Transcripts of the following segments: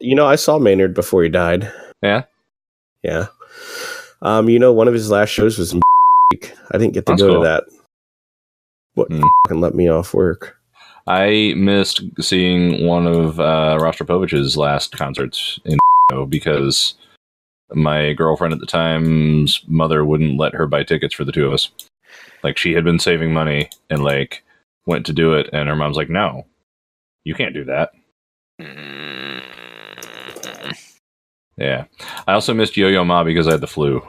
I saw Maynard before he died. Yeah? Yeah. One of his last shows was in I didn't get to go to that. What fucking let me off work. I missed seeing one of Rostropovich's last concerts in because my girlfriend at the time's mother wouldn't let her buy tickets for the two of us. Like, she had been saving money and, like, went to do it, and her mom's like, no, you can't do that. Yeah. I also missed Yo-Yo Ma because I had the flu.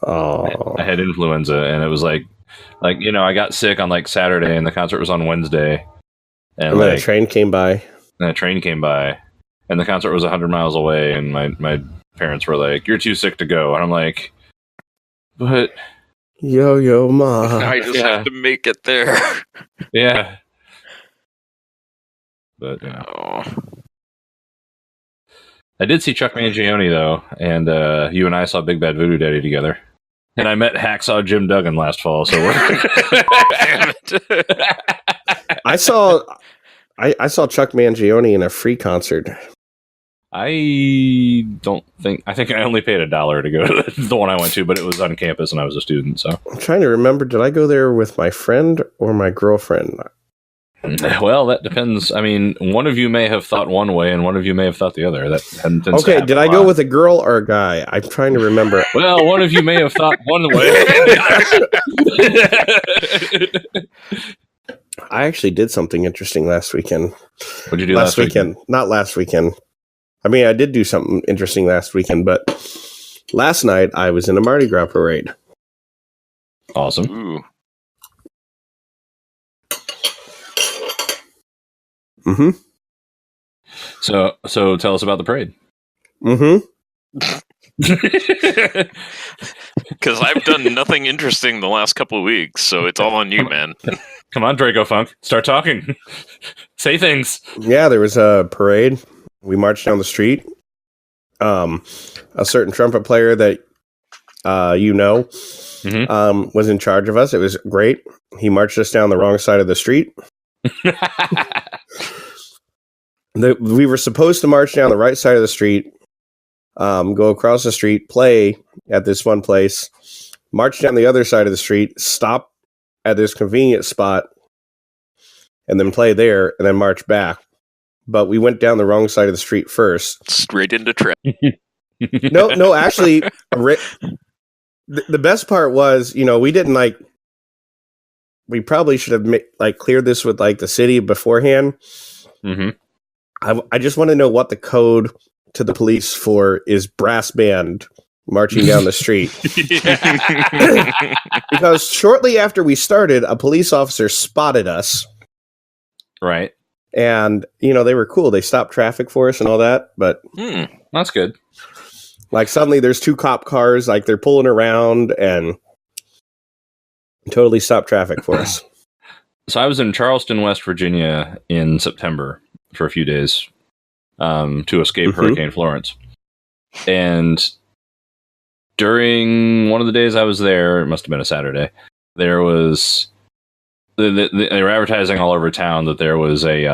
Oh. I had influenza, and it was like, I got sick on, like, Saturday, and the concert was on Wednesday. And then a train came by. And the concert was 100 miles away, and my parents were like, you're too sick to go. And I'm like, but... Yo-Yo Ma. I just have to make it there. Yeah. But, I did see Chuck Mangione, though, and you and I saw Big Bad Voodoo Daddy together. And I met Hacksaw Jim Duggan last fall, so we're... Damn it. I saw Chuck Mangione in a free concert. I think I only paid $1 to go to the one I went to, but it was on campus and I was a student, so. I'm trying to remember, did I go there with my friend or my girlfriend? Well, that depends. I mean, one of you may have thought one way and one of you may have thought the other. Okay, did I go with a girl or a guy? I'm trying to remember. Well, one of you may have thought one way. I actually did something interesting last weekend. What did you do last weekend? Not last weekend. I mean, I did do something interesting last weekend, but last night I was in a Mardi Gras parade. Awesome. Ooh. Mm-hmm. So tell us about the parade. Mm-hmm. Because I've done nothing interesting the last couple of weeks, so it's all on you, man. Come on, Draco Funk. Start talking. Say things. Yeah, there was a parade. We marched down the street. A certain trumpet player that was in charge of us. It was great. He marched us down the wrong side of the street. We were supposed to march down the right side of the street, go across the street, play at this one place, march down the other side of the street, stop at this convenient spot, and then play there, and then march back. But we went down the wrong side of the street first. Straight into trap. No, actually, the best part was, we didn't we probably should have cleared this with the city beforehand. Mm-hmm. I just want to know what the code to the police for is brass band marching down the street. Because shortly after we started, a police officer spotted us. Right. And, they were cool. They stopped traffic for us and all that. But that's good. Suddenly there's two cop cars, they're pulling around and totally stopped traffic for us. So I was in Charleston, West Virginia in September for a few days to escape Hurricane Florence. And during one of the days I was there, it must have been a Saturday, there was... They were advertising all over town that there was a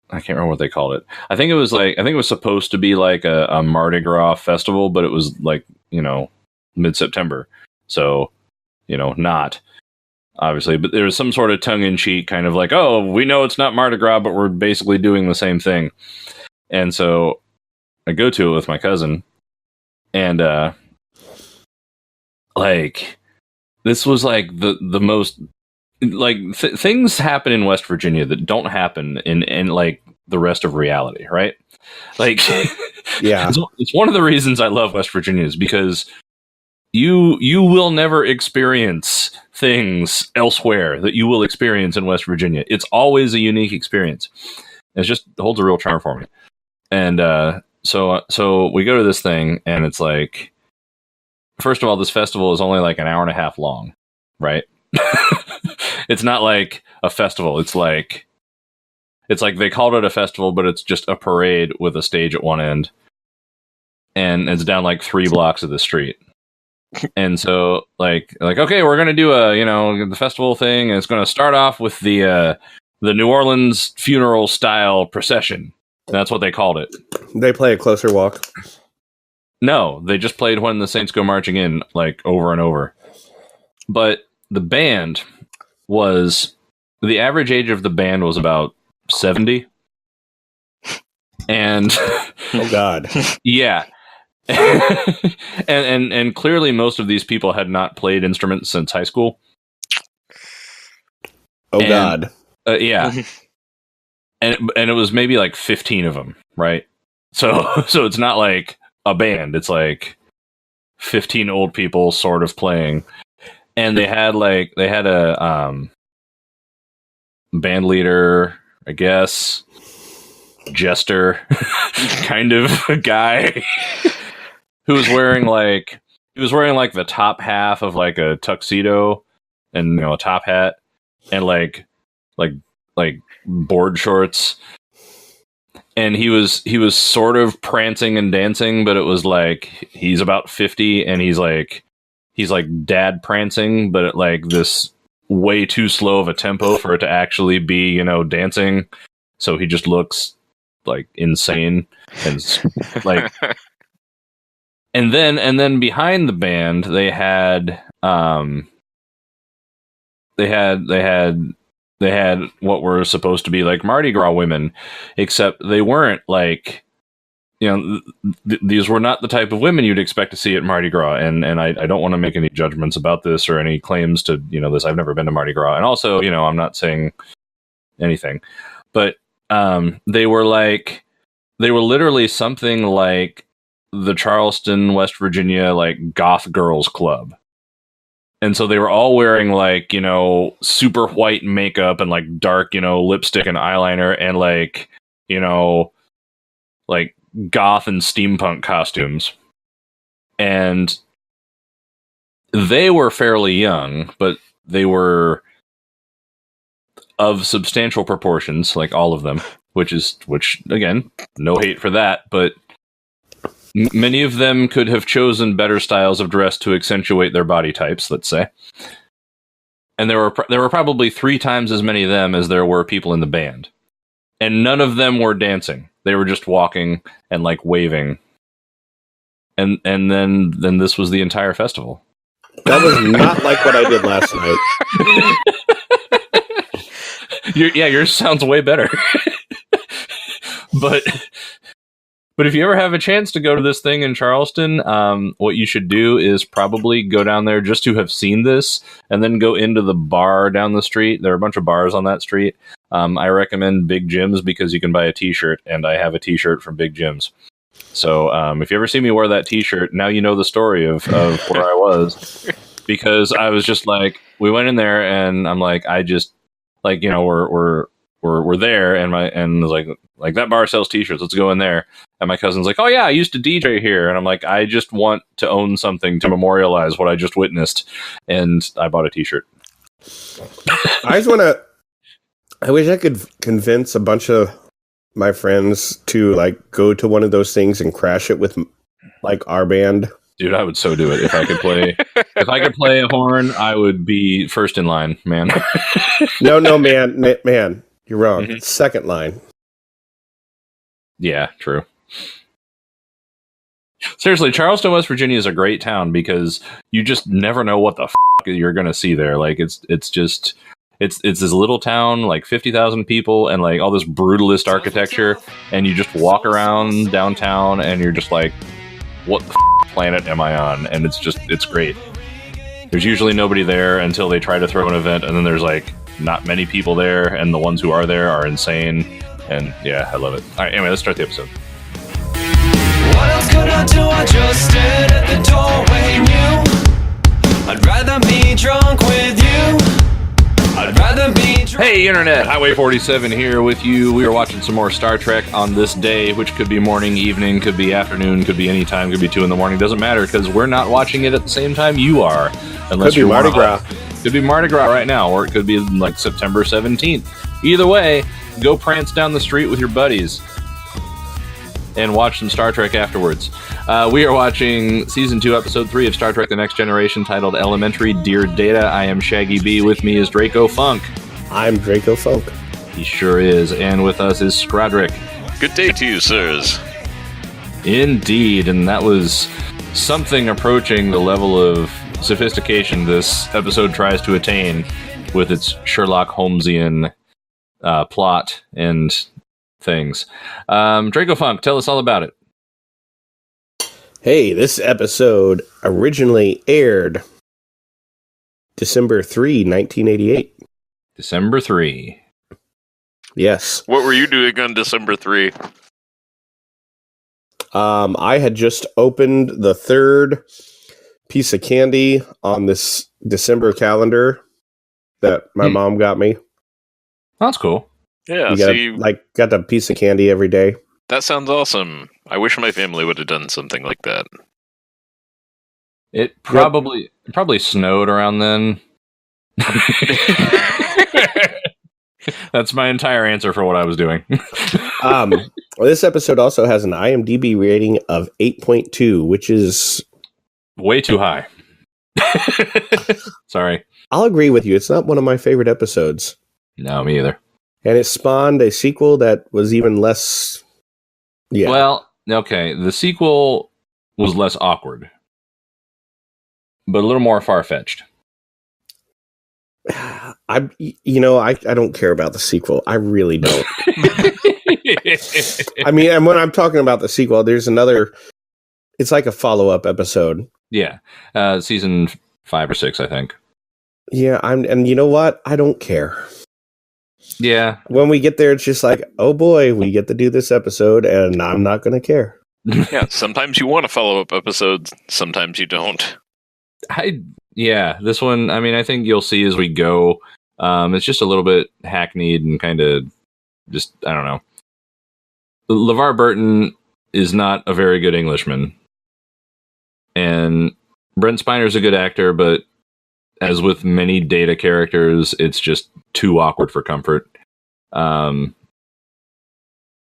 I can't remember what they called it. I think it was supposed to be a Mardi Gras festival, but it was mid-September. So, not obviously, but there was some sort of tongue-in-cheek kind of we know it's not Mardi Gras, but we're basically doing the same thing. And so I go to it with my cousin and this was the most things happen in West Virginia that don't happen in the rest of reality, right? Yeah, it's one of the reasons I love West Virginia is because you will never experience things elsewhere that you will experience in West Virginia. It's always a unique experience. It just holds a real charm for me. And so we go to this thing, and it's first of all, this festival is only an hour and a half long, right? It's not like a festival. It's like they called it a festival, but it's just a parade with a stage at one end. And it's down 3 blocks of the street. And so okay, we're going to do the festival thing. And it's going to start off with the the New Orleans funeral style procession. That's what they called it. They play a closer walk. No, they just played When the Saints Go Marching In, like, over and over. But the band the average age of the band was about 70. And oh God. Yeah. and clearly most of these people had not played instruments since high school. Oh God. Yeah. and it was maybe like 15 of them, right? So it's not like a band, it's like 15 old people sort of playing. And they had a band leader, I guess, jester kind of a guy who was wearing like the top half of like a tuxedo and a top hat and like board shorts, and he was sort of prancing and dancing, but it was like he's about 50 and he's like dad prancing, but at like this way too slow of a tempo for it to actually be dancing, so he just looks like insane and like and then behind the band they had what were supposed to be like Mardi Gras women, except they weren't like these were not the type of women you'd expect to see at Mardi Gras, and I don't want to make any judgments about this or any claims to this. I've never been to Mardi Gras, and also I'm not saying anything, but they were literally something like the Charleston, West Virginia, like goth girls club. And so they were all wearing like, super white makeup and like dark, lipstick and eyeliner and like goth and steampunk costumes. And they were fairly young, but they were of substantial proportions, like all of them, which again, no hate for that, but many of them could have chosen better styles of dress to accentuate their body types, let's say. And there were probably 3 times as many of them as there were people in the band. And none of them were dancing. They were just walking and like waving. And then this was the entire festival. That was not like what I did last night. Yours sounds way better. But if you ever have a chance to go to this thing in Charleston, what you should do is probably go down there just to have seen this, and then go into the bar down the street. There are a bunch of bars on that street. I recommend Big Jim's because you can buy a t-shirt, and I have a t-shirt from Big Jim's. So if you ever see me wear that t-shirt, now you know the story of where I was. Because I was just like, we went in there, and I'm like, I just, like, we're there, and like that bar sells t-shirts, let's go in there. And my cousin's like, oh yeah, I used to DJ here. And I'm like, I just want to own something to memorialize what I just witnessed. And I bought a t-shirt. I wish I could convince a bunch of my friends to like go to one of those things and crash it with like our band. Dude, I would so do it. If I could play a horn, I would be first in line, man. No, man, you're wrong. Mm-hmm. Second line. Yeah, true. Seriously, Charleston, West Virginia is a great town because you just never know what the f*** you're going to see there. Like it's this little town, like 50,000 people, and like all this brutalist architecture, and you just walk around downtown and you're just like, what the f*** planet am I on? And it's great. There's usually nobody there until they try to throw an event, and then there's like not many people there, and the ones who are there are insane. And yeah, I love it. All right, anyway, let's start the episode. What else could I do? I just stood at the doorway and knew I'd rather be drunk with you. I'd rather be drunk. Hey, Internet! Highway 47 here with you. We are watching some more Star Trek on this day, which could be morning, evening, could be afternoon, could be any time, could be 2 in the morning. Doesn't matter, because we're not watching it at the same time you are. Unless could be Mardi Gras. Could be Mardi Gras right now, or it could be like September 17th. Either way, go prance down the street with your buddies and watch some Star Trek afterwards. We are watching Season 2, Episode 3 of Star Trek The Next Generation, titled Elementary Dear Data. I am Shaggy B. With me is Draco Funk. I'm Draco Funk. He sure is. And with us is Scrodrick. Good day to you, sirs. Indeed, and that was something approaching the level of sophistication this episode tries to attain with its Sherlock Holmesian plot and things. Draco Funk, tell us all about it. Hey, this episode originally aired December 3, 1988. December 3. Yes. What were you doing on December 3? I had just opened the third piece of candy on this December calendar that my mom got me. That's cool. Yeah, You got a piece of candy every day. that sounds awesome. I wish my family would have done something like that. It probably snowed around then. That's my entire answer for what I was doing. This episode also has an IMDb rating of 8.2, which is way too high. Sorry. I'll agree with you. It's not one of my favorite episodes. No, me either. And it spawned a sequel that was even less. Yeah. Well, okay. The sequel was less awkward, but a little more far-fetched. I don't care about the sequel. I really don't. I mean, and when I'm talking about the sequel, there's another. It's like a follow-up episode. Yeah, season 5 or 6, I think. Yeah, and you know what? I don't care. Yeah. When we get there, it's just like, oh boy, we get to do this episode, and I'm not going to care. Yeah, sometimes you want to follow up episodes, sometimes you don't. This one, I mean, I think you'll see as we go. It's just a little bit hackneyed and kind of just, I don't know. LeVar Burton is not a very good Englishman. And Brent Spiner's a good actor, but as with many Data characters, it's just too awkward for comfort.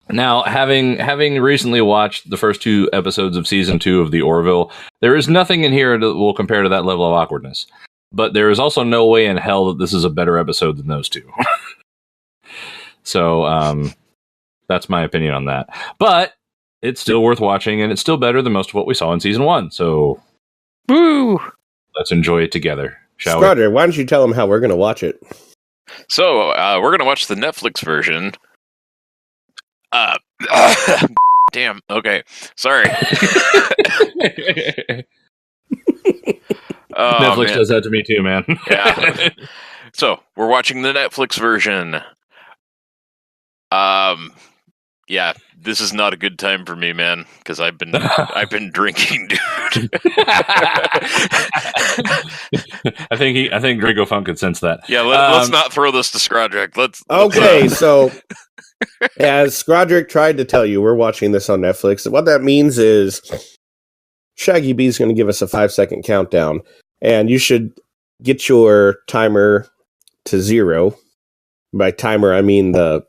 Now, having recently watched the first 2 episodes of season 2 of the Orville, there is nothing in here that will compare to that level of awkwardness. But there is also no way in hell that this is a better episode than those 2. So, that's my opinion on that. But it's still worth watching, and it's still better than most of what we saw in season 1. So, Woo! Let's enjoy it together, shall Scrodder, why don't you tell them how we're going to watch it? So, we're going to watch the Netflix version. Damn. Okay. Sorry. Netflix man. does that to me too, man. Yeah. So, we're watching the Netflix version. Yeah, this is not a good time for me, man, because I've been drinking, dude. I think Draco Funk could sense that. Yeah, let's not throw this to Scrodrick. Okay, so as Scrodrick tried to tell you, we're watching this on Netflix. What that means is Shaggy B is going to give us a 5-second countdown, and you should get your timer to 0. By timer, I mean the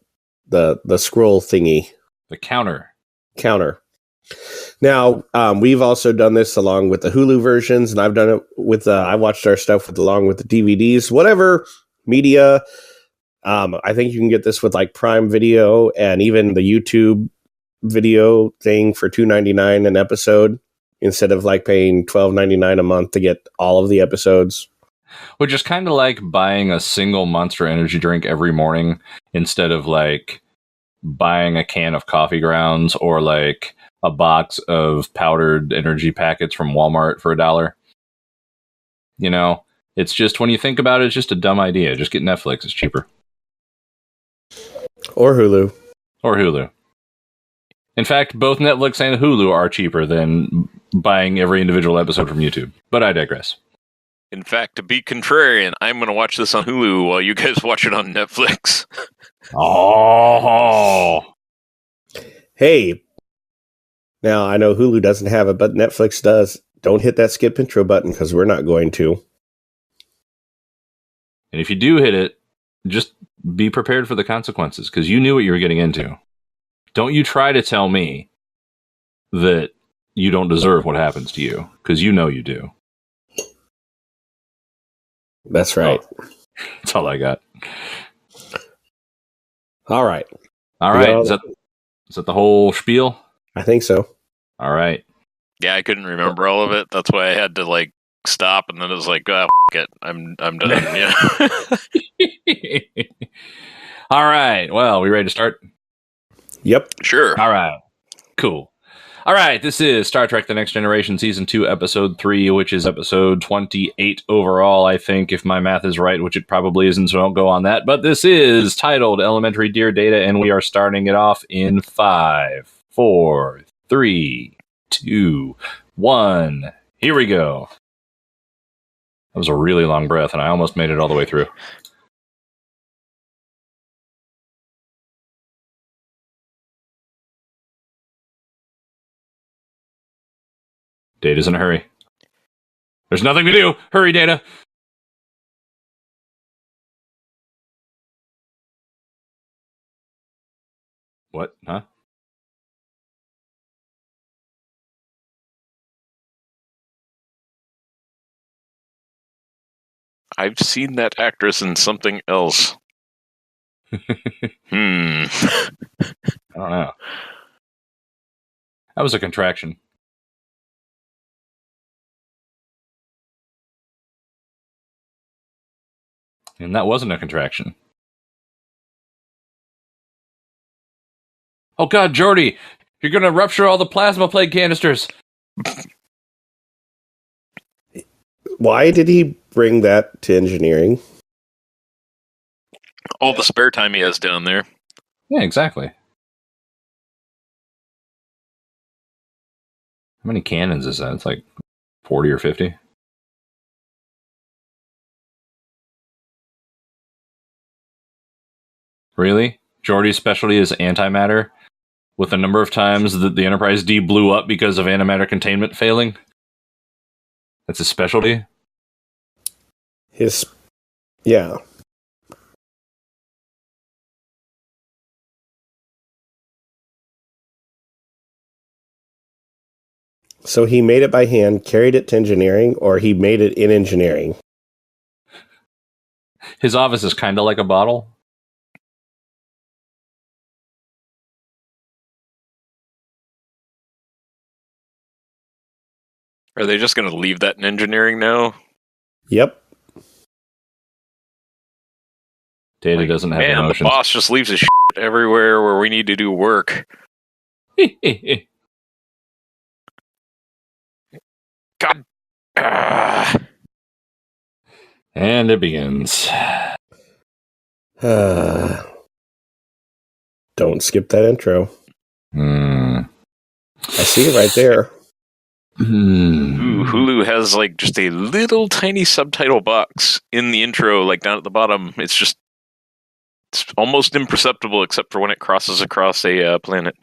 scroll thingy. The counter. Now, we've also done this along with the Hulu versions, and I've done it with, I watched our stuff along with the DVDs, whatever media. I think you can get this with like Prime Video and even the YouTube video thing for $2.99 an episode instead of like paying $12.99 a month to get all of the episodes. Which is kind of like buying a single Monster Energy drink every morning instead of like buying a can of coffee grounds or like a box of powdered energy packets from Walmart for $1. You know, it's just, when you think about it, it's just a dumb idea. Just get Netflix. It's cheaper. Or Hulu. In fact, both Netflix and Hulu are cheaper than buying every individual episode from YouTube. But I digress. In fact, to be contrarian, I'm going to watch this on Hulu while you guys watch it on Netflix. Oh. Hey. Now, I know Hulu doesn't have it, but Netflix does. Don't hit that skip intro button because we're not going to. And if you do hit it, just be prepared for the consequences because you knew what you were getting into. Don't you try to tell me that you don't deserve what happens to you because you know you do. That's right. Oh, that's all I got. All right. All We right. got Is that the whole spiel? I think so. All right. Yeah, I couldn't remember all of it. That's why I had to like stop, and then it was like, ah, it, I'm done. Yeah. All right. Well, we ready to start? Yep. Sure. All right. Cool. All right. This is Star Trek: The Next Generation, Season 2, Episode 3, which is Episode 28 overall, I think, if my math is right, which it probably isn't, so don't go on that. But this is titled Elementary Dear Data, and we are starting it off in 5, 4, 3, 2, 1. Here we go. That was a really long breath, and I almost made it all the way through. Data's in a hurry. There's nothing to do. Hurry, Data. What? Huh? I've seen that actress in something else. I don't know. That was a contraction. And that wasn't a contraction. Oh God, Geordi! You're gonna rupture all the plasma plague canisters! Why did he bring that to engineering? All the spare time he has down there. Yeah, exactly. How many cannons is that? It's like 40 or 50? Really? Geordi's specialty is antimatter, with the number of times that the Enterprise D blew up because of antimatter containment failing? That's his specialty? Yeah. So he made it by hand, carried it to engineering, or he made it in engineering. His office is kind of like a bottle. Are they just going to leave that in engineering now? Yep. Data Like, doesn't have man, emotions. the boss just leaves his shit everywhere where we need to do work. God. And it begins. Don't skip that intro. I see it right there. Ooh, Hulu has like just a little tiny subtitle box in the intro, like down at the bottom. It's almost imperceptible except for when it crosses across a planet.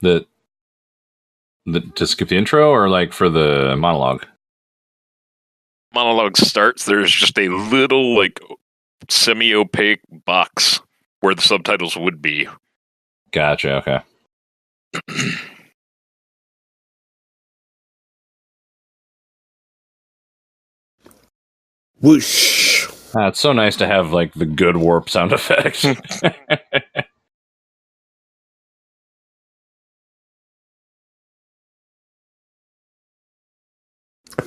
To skip the intro or like for the monologue? Monologue starts, there's just a little like semi-opaque box where the subtitles would be. Gotcha, okay. Whoosh. It's so nice to have like the good warp sound effect.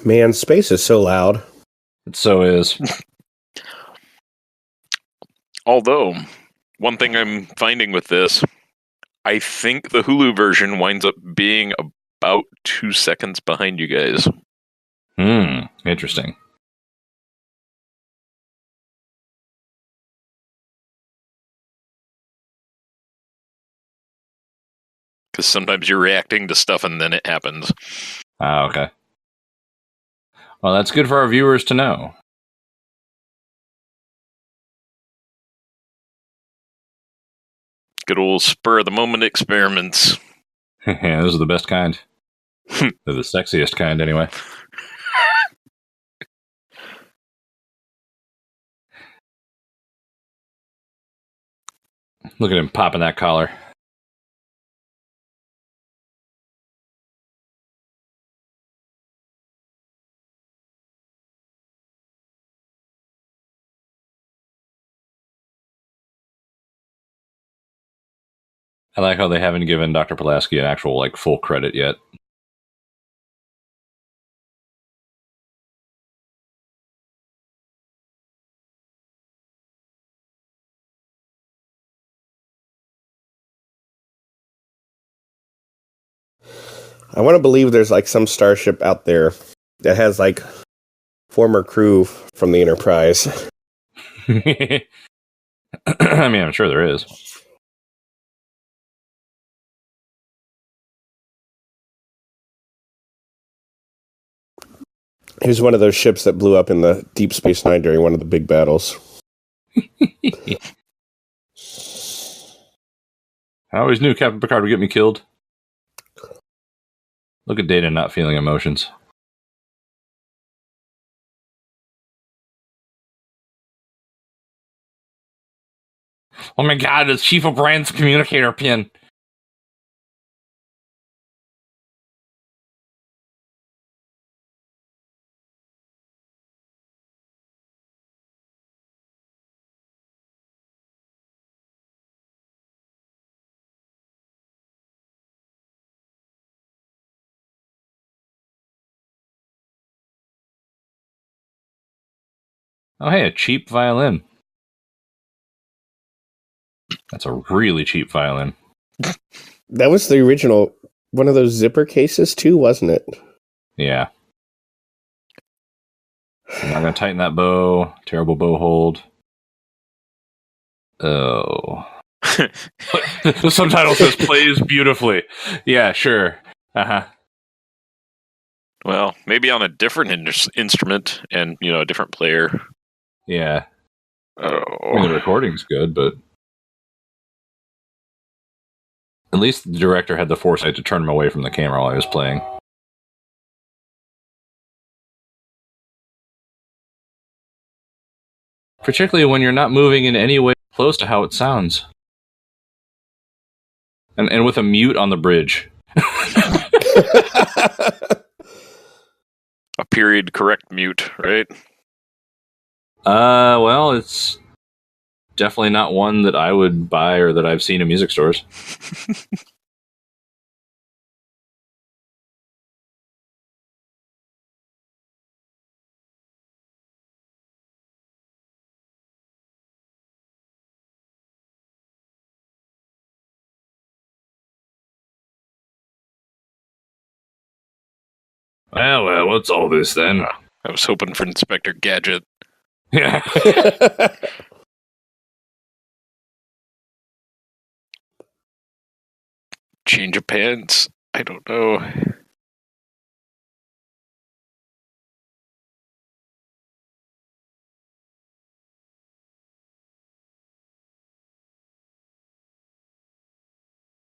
Man, space is so loud. It so is. Although, one thing I'm finding with this, I think the Hulu version winds up being about 2 seconds behind you guys. Interesting. Because sometimes you're reacting to stuff and then it happens. Okay. Well, that's good for our viewers to know. Good old spur of the moment experiments. Yeah, those are the best kind. They're the sexiest kind, anyway. Look at him popping that collar. I like how they haven't given Dr. Pulaski an actual like full credit yet. I want to believe there's like some starship out there that has like former crew from the Enterprise. I mean, I'm sure there is. Here's one of those ships that blew up in the Deep Space Nine during one of the big battles. I always knew Captain Picard would get me killed. Look at Data not feeling emotions. Oh my god, it's Chief O'Brien's communicator pin. Oh hey, a cheap violin. That's a really cheap violin. That was the original, one of those zipper cases too, wasn't it? Yeah. I'm not going to tighten that bow. Terrible bow hold. Oh. The subtitle says plays beautifully. Yeah, sure. Uh-huh. Well, maybe on a different instrument and, a different player. Yeah. Oh. I mean, the recording's good, but at least the director had the foresight to turn him away from the camera while I was playing. Particularly when you're not moving in any way close to how it sounds. And with a mute on the bridge. A period correct mute, right? Well, it's definitely not one that I would buy or that I've seen in music stores. Well, what's all this then? I was hoping for Inspector Gadget. Yeah. Change of pants. I don't know.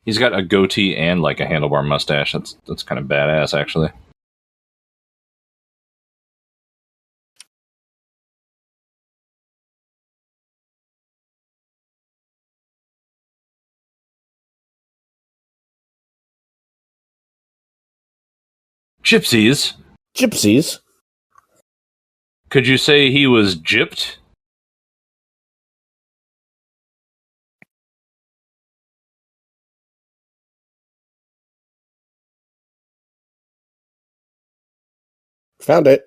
He's got a goatee and like a handlebar mustache. That's kind of badass, actually. Gypsies? Gypsies? Could you say he was gypped? Found it.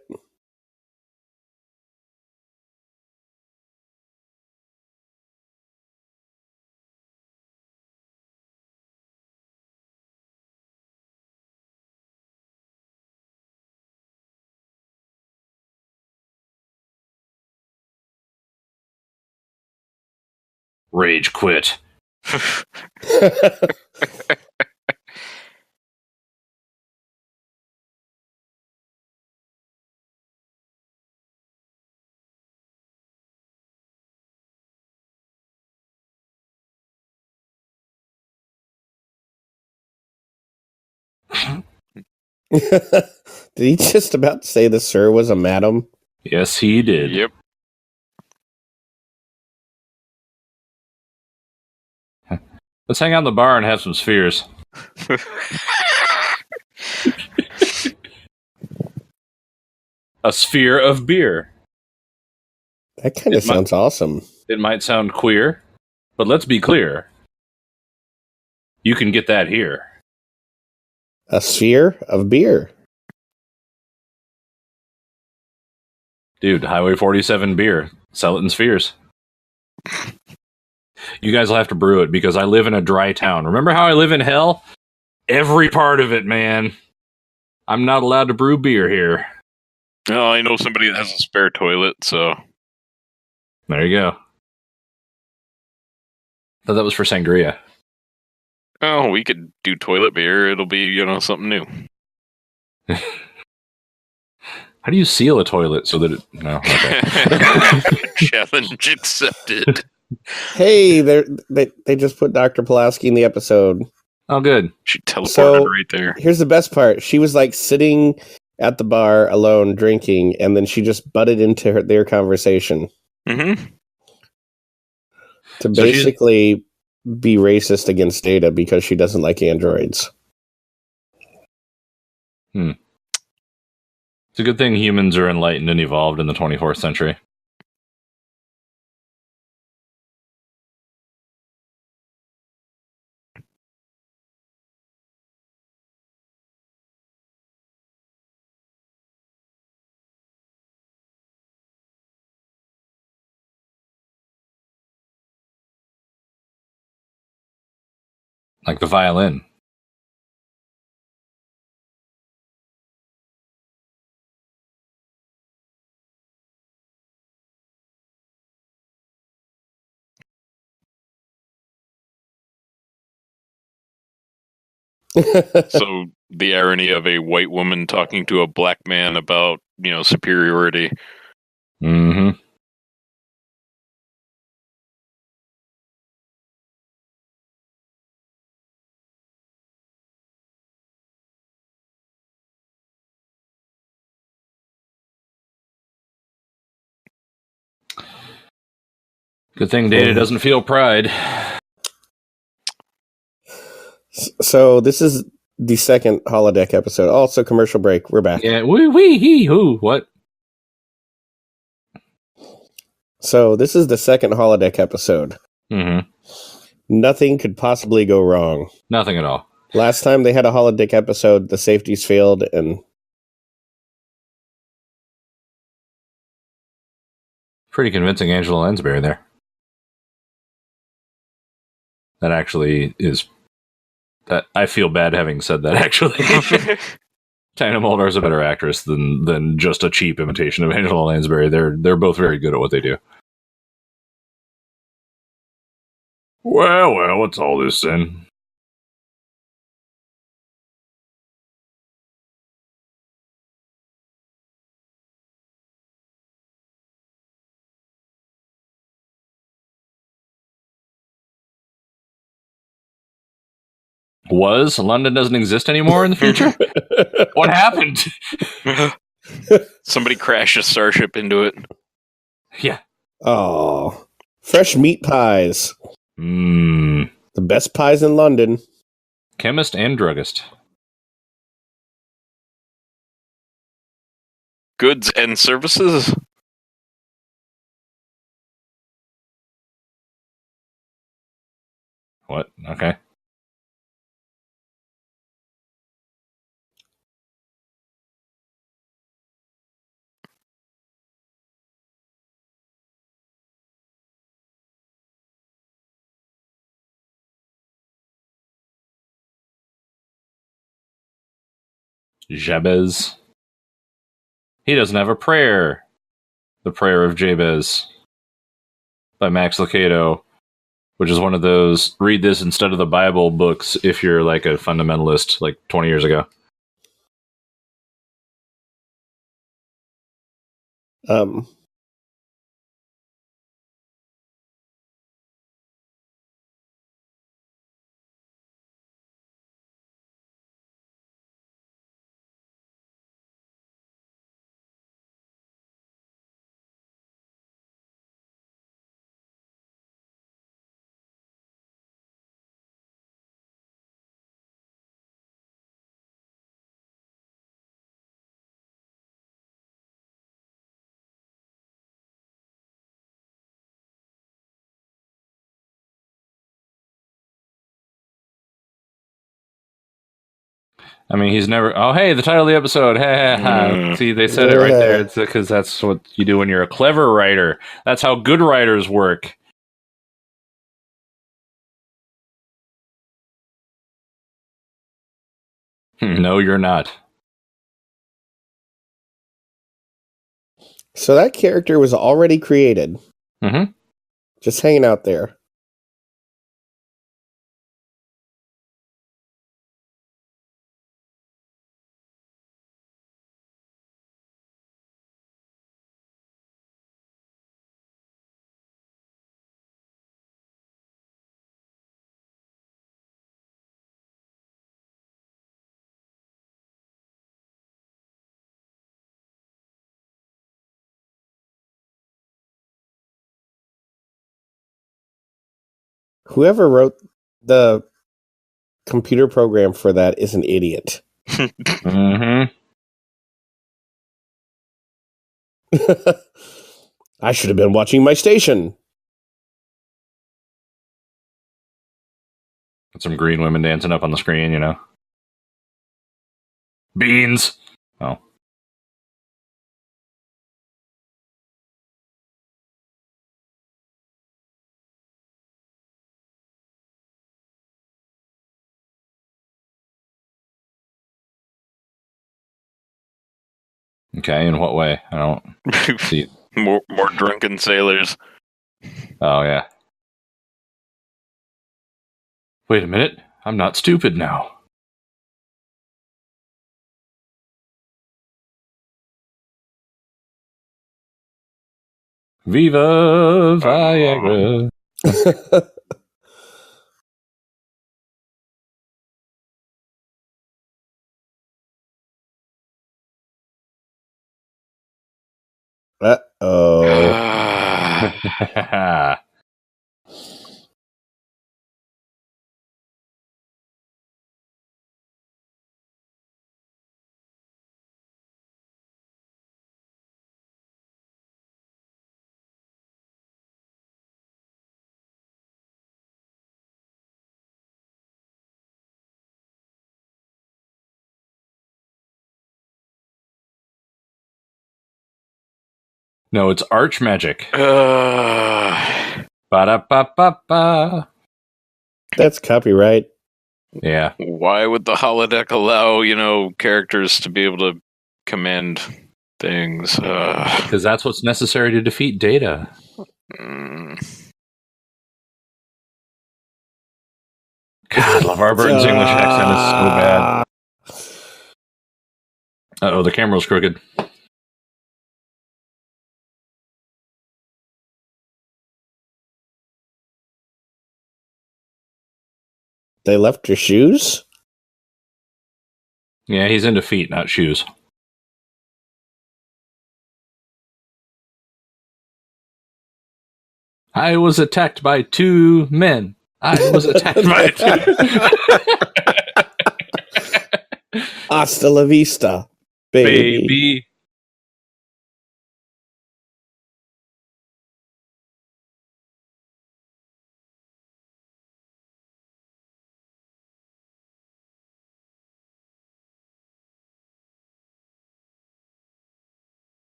Rage quit. Did he just about say the sir was a madam? Yes, he did. Yep. Let's hang out in the bar and have some spheres. A sphere of beer. That kind of sounds awesome. It might sound queer, but let's be clear. You can get that here. A sphere of beer. Dude, Highway 47 beer. Sell it in spheres. You guys will have to brew it because I live in a dry town. Remember how I live in hell? Every part of it, man. I'm not allowed to brew beer here. Oh, I know somebody that has a spare toilet, so There you go. Thought that was for sangria. oh, we could do toilet beer. It'll be, something new. How do you seal a toilet so that it... No, okay. Challenge accepted. Hey, they just put Dr. Pulaski in the episode. Oh, good. She teleported So- right there. Here's the best part. She was like sitting at the bar alone drinking, and then she just butted into their conversation Mm-hmm. to So she's- basically be racist against Data because she doesn't like androids. It's a good thing humans are enlightened and evolved in the 24th century. Like the violin. So the irony of a white woman talking to a black man about, superiority. Mm-hmm. Good thing Data doesn't feel pride. So this is the second holodeck episode. Also, commercial break. We're back. Yeah, wee-hee-hoo. What? So this is the second holodeck episode. Mm-hmm. Nothing could possibly go wrong. Nothing at all. Last time they had a holodeck episode, the safeties failed, and Pretty convincing Angela Lansbury there. That actually is... That I feel bad having said that, actually. Tina Muldar's a better actress than just a cheap imitation of Angela Lansbury. They're both very good at what they do. Well, what's all this then? London doesn't exist anymore in the future? What happened? Somebody crashed a starship into it. Yeah. oh, fresh meat pies. Mmm. The best pies in London. Chemist and druggist. Goods and services? What? Okay. Jabez. He doesn't have a prayer. The Prayer of Jabez by Max Lucado, which is one of those read this instead of the Bible books if you're like a fundamentalist like 20 years ago. Um, I mean, he's never. Oh, hey, the title of the episode. See, they said it right there. It's because that's what you do when you're a clever writer. That's how good writers work. No, you're not. So that character was already created. Mm-hmm. Just hanging out there. Whoever wrote the computer program for that is an idiot. Mm-hmm. I should have been watching my station. Some green women dancing up on the screen, you know. Beans. Oh. Okay, in what way? I don't see. more drunken sailors. Oh, yeah. Wait a minute. I'm not stupid now. Viva Viagra. Uh-oh. No, it's arch magic. Ba-da-ba-ba-ba. That's copyright. Yeah. Why would the holodeck allow, characters to be able to command things? Because that's what's necessary to defeat Data. God, LeVar Burton's English accent is so bad. Uh-oh, the camera's crooked. They left your shoes? Yeah, he's into feet, not shoes. I was attacked by 2 men. I was attacked by 2. Hasta la vista, baby.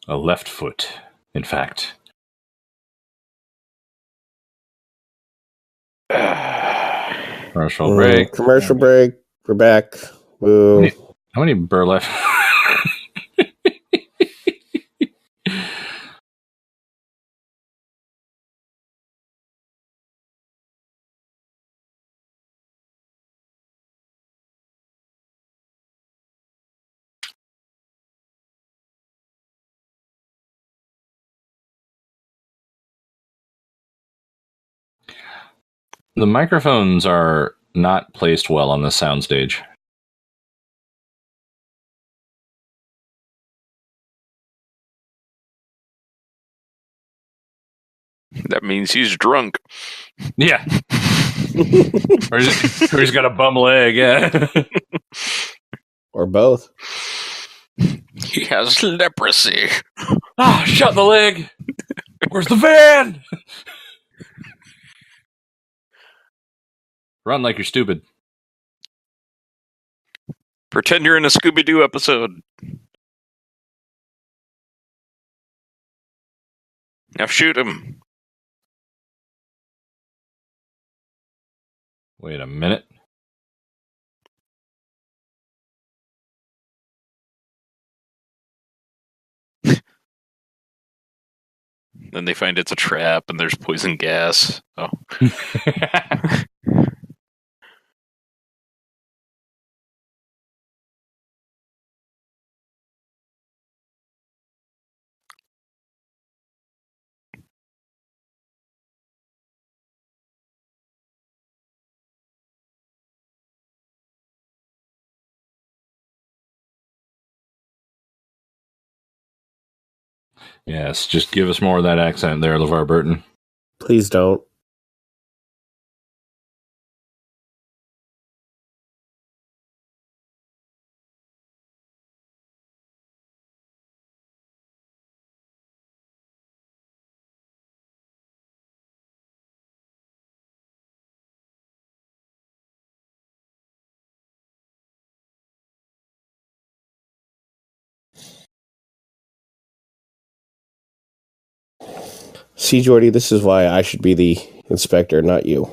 A left foot, in fact. Commercial break. Commercial break. We're back. Woo. How many burlap? The microphones are not placed well on the soundstage. That means he's drunk. Yeah. Or he's got a bum leg, yeah. Or both. He has leprosy. Ah, shut the leg. Where's the van? Run like you're stupid. Pretend you're in a Scooby-Doo episode. Now shoot him. Wait a minute. Then they find it's a trap and there's poison gas. Oh. Yes, just give us more of that accent there, LeVar Burton. Please don't. See, Jordy, this is why I should be the inspector, not you.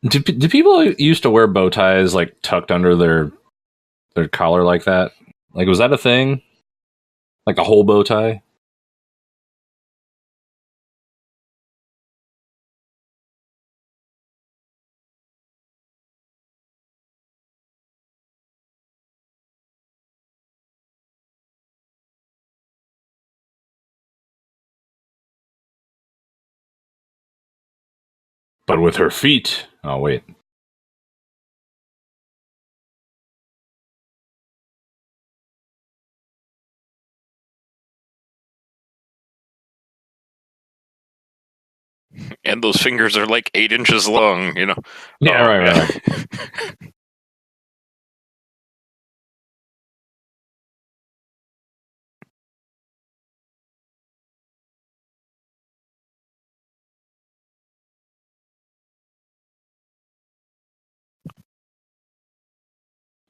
Do people used to wear bow ties like tucked under their collar like that? Like, was that a thing? Like a whole bow tie? But with her feet. Oh, wait. And those fingers are like 8 inches long, you know. Yeah, Oh, right.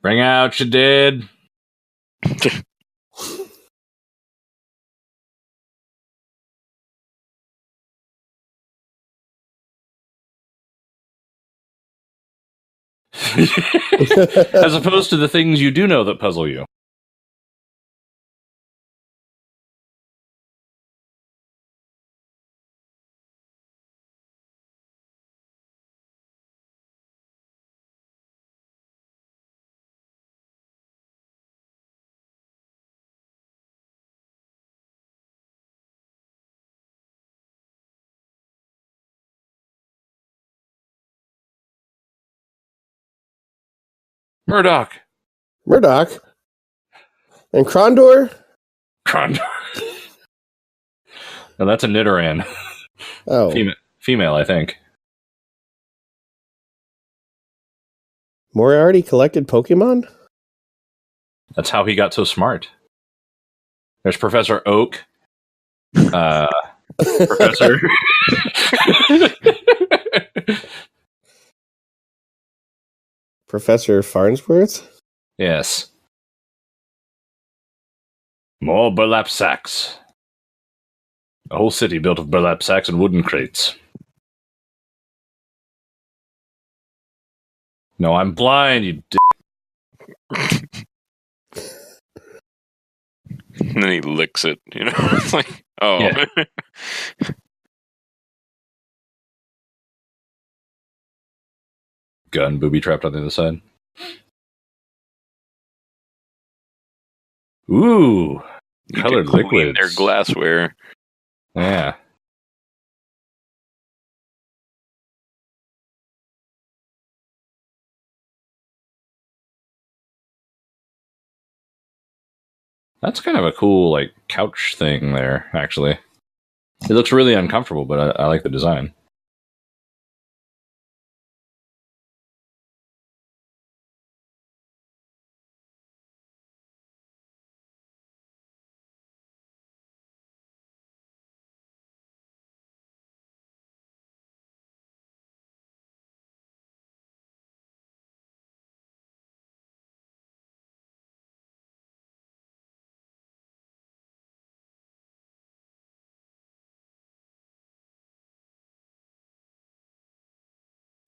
Bring out your dead. As opposed to the things you do know that puzzle you. Murdoch. Murdoch? And Krondor? Condor. No, that's a Nidoran. Oh. Female, I think. Moriarty collected Pokemon? That's how he got so smart. There's Professor Oak. Professor. Professor Farnsworth? Yes. More burlap sacks. A whole city built of burlap sacks and wooden crates. No, I'm blind, you And then he licks it, you know. It's like, oh. Yeah. Gun booby trapped on the other side. Ooh, You colored can clean liquids. their glassware. Yeah. That's kind of a cool, like, couch thing there, actually. It looks really uncomfortable, but I like the design.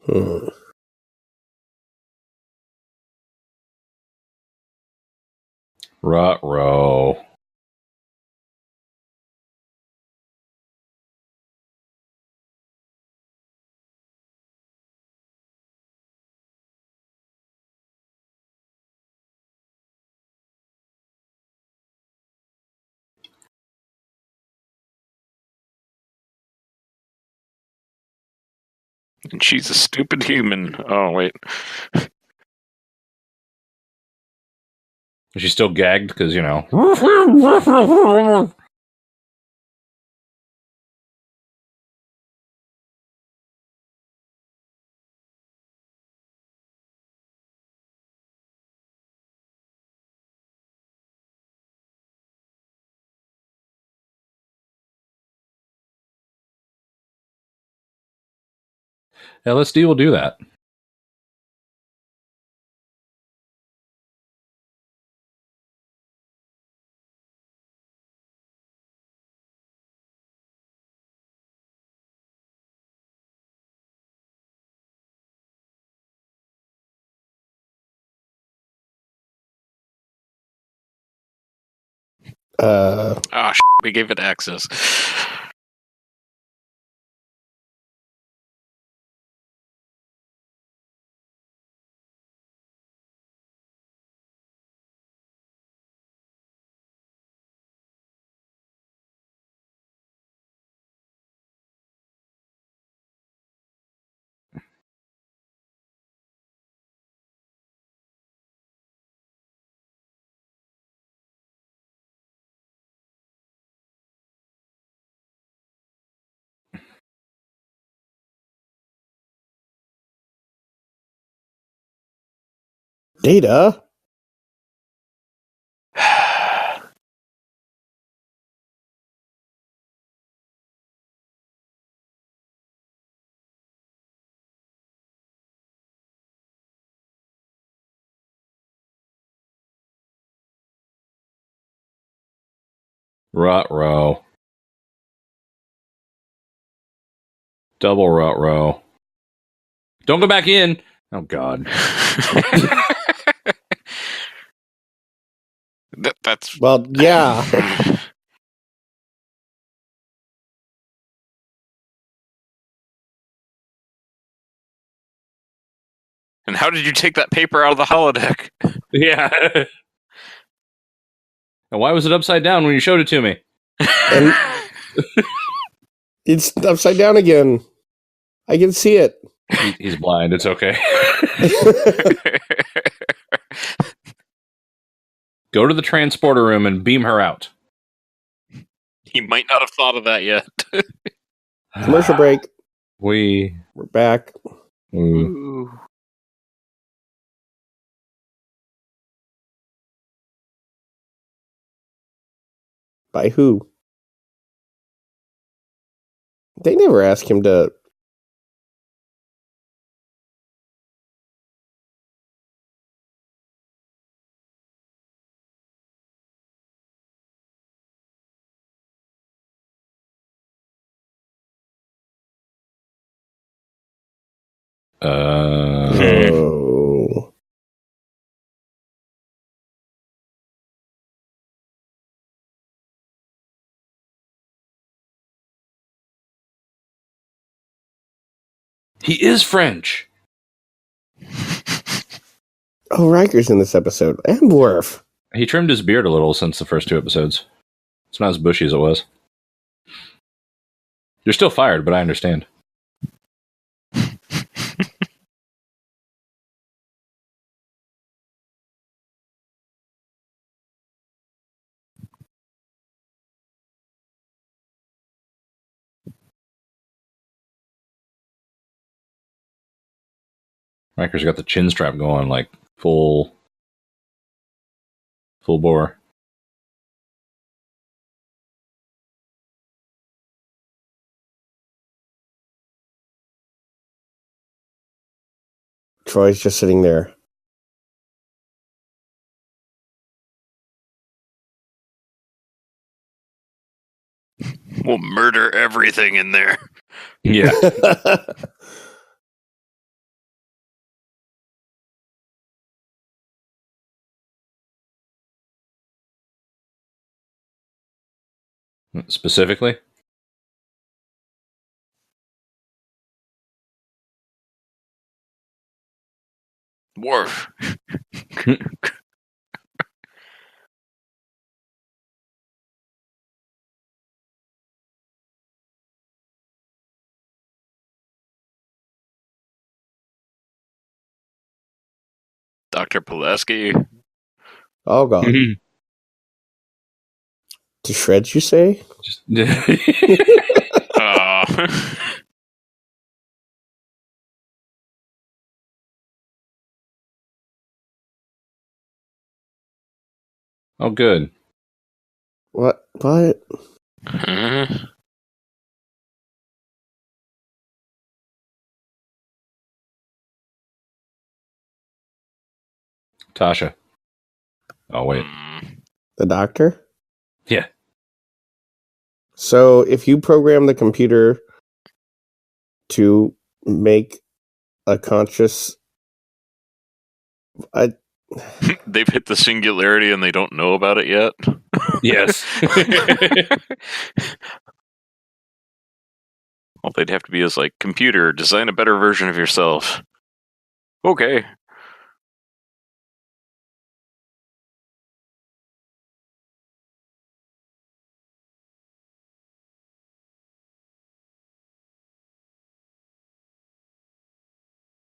Hmm. Ruh-roh. And she's a stupid human. Oh, wait. Is she still gagged? Because, you know. LSD will do that. Ah, we gave it access. Data? Ruh-roh. Double ruh-roh. Don't go back in. Oh, God. That's. Well, yeah. And how did you take that paper out of the holodeck? Yeah. And why was it upside down when you showed it to me? And it's upside down again. I can see it. He's blind. It's okay. Go to the transporter room and beam her out. He might not have thought of that yet. Commercial break. We're back. Ooh. By who? They never ask him to. Oh. He is French. Oh, Riker's in this episode. And Worf. He trimmed his beard a little since the first 2 episodes. It's not as bushy as it was. You're still fired, but I understand. Riker's got the chin strap going like full bore. Troy's just sitting there. We'll murder everything in there. Yeah. Specifically? Worf. Dr. Pulaski. All gone. To shreds, you say? Just oh, good. What? Tasha. Oh, wait. The doctor? Yeah. So if you program the computer to make a conscious... They've hit the singularity and they don't know about it yet. Yes. All they'd have to be is like, computer, design a better version of yourself. Okay.